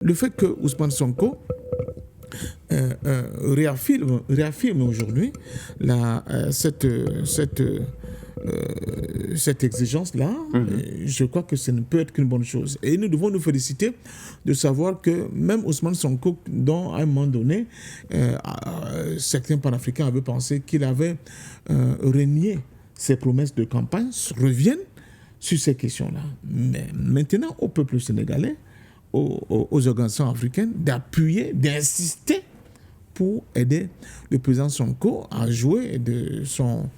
le fait que Ousmane Sonko réaffirme aujourd'hui cette exigence-là, je crois que ça ne peut être qu'une bonne chose. Et nous devons nous féliciter de savoir que même Ousmane Sonko, dont à un moment donné, certains panafricains avaient pensé qu'il avait renié ses promesses de campagne, reviennent sur ces questions-là. Mais maintenant, au peuple sénégalais, aux organisations africaines, d'appuyer, d'insister pour aider le président Sonko à jouer de son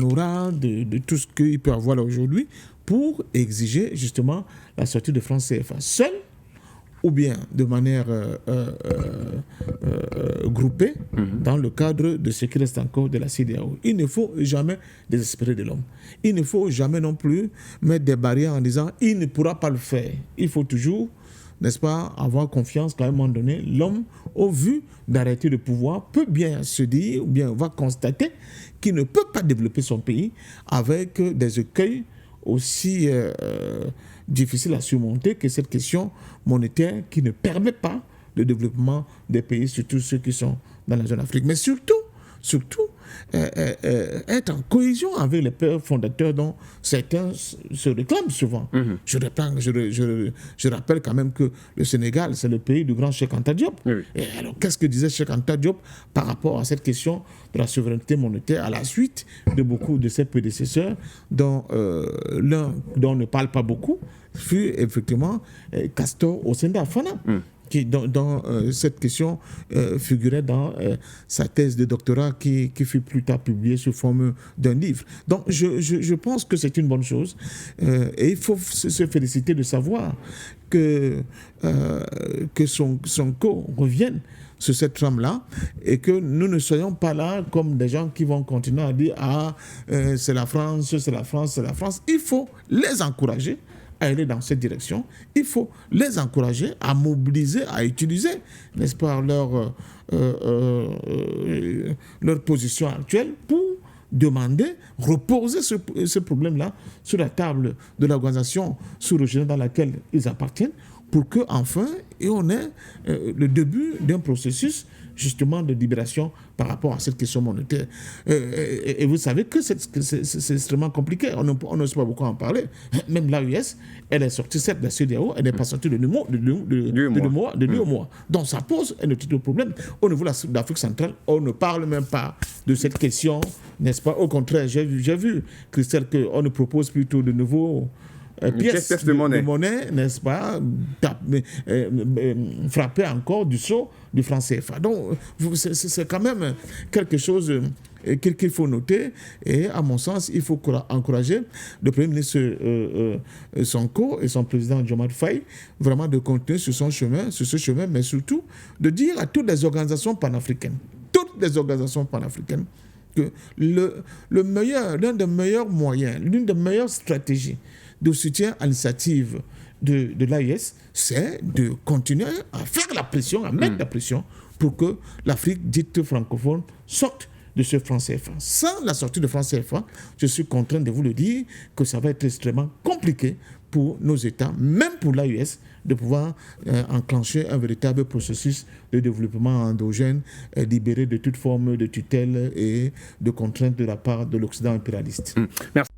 aura, de tout ce qu'il peut avoir là aujourd'hui, pour exiger justement la sortie de franc CFA. Seul ou bien de manière groupée dans le cadre de ce qui reste encore de la CEDEAO. Il ne faut jamais désespérer de l'homme. Il ne faut jamais non plus mettre des barrières en disant « il ne pourra pas le faire ». Il faut toujours, n'est-ce pas, avoir confiance qu'à un moment donné, l'homme, au vu d'arrêter le pouvoir, peut bien se dire ou bien va constater qu'il ne peut pas développer son pays avec des écueils aussi difficile à surmonter que cette question monétaire qui ne permet pas le développement des pays, surtout ceux qui sont dans la zone Afrique. Mais surtout, être en cohésion avec les pères fondateurs dont certains se réclament souvent. Je rappelle quand même que le Sénégal, c'est le pays du grand Cheikh Anta Diop. Et alors, qu'est-ce que disait Cheikh Anta Diop par rapport à cette question de la souveraineté monétaire à la suite de beaucoup de ses prédécesseurs, dont l'un dont on ne parle pas beaucoup fut effectivement Castor Ossenda Fana. Dans cette question figurait dans sa thèse de doctorat qui fut plus tard publiée sous forme d'un livre. Donc je pense que c'est une bonne chose et il faut se féliciter de savoir que Sonko revienne sur cette trame-là et que nous ne soyons pas là comme des gens qui vont continuer à dire « Ah, c'est la France, c'est la France, c'est la France ». Il faut les encourager à aller dans cette direction. Il faut les encourager à mobiliser, à utiliser, n'est-ce pas, leur position actuelle pour demander, reposer ce problème-là sur la table de l'organisation sous-régionale dans laquelle ils appartiennent, pour qu'enfin, on ait le début d'un processus justement de libération par rapport à cette question monétaire. Et vous savez que c'est extrêmement compliqué. On n'ose pas beaucoup en parler. Même l'AES, elle est sortie certes de la CEDEAO, elle n'est pas sortie de l'UEMOA. Donc ça pose un petit problème. Au niveau de l'Afrique centrale, on ne parle même pas de cette question, n'est-ce pas? Au contraire, j'ai vu, Christelle, qu'on nous propose plutôt de nouveaux pièces de monnaie, n'est-ce pas, frapper encore du sceau du franc CFA. Donc, c'est quand même quelque chose qu'il faut noter. Et à mon sens, il faut encourager le Premier ministre Sonko et son président Diomaye Faye vraiment de continuer sur ce chemin, mais surtout de dire à toutes les organisations panafricaines, que l'un des meilleurs moyens, l'une des meilleures stratégies de soutien à l'initiative de l'AES, c'est de continuer à faire la pression, à mettre la pression pour que l'Afrique dite francophone sorte de ce franc CFA. Sans la sortie de franc CFA, je suis contraint de vous le dire que ça va être extrêmement compliqué pour nos États, même pour l'AES, de pouvoir enclencher un véritable processus de développement endogène libéré de toute forme de tutelle et de contrainte de la part de l'Occident impérialiste. Merci.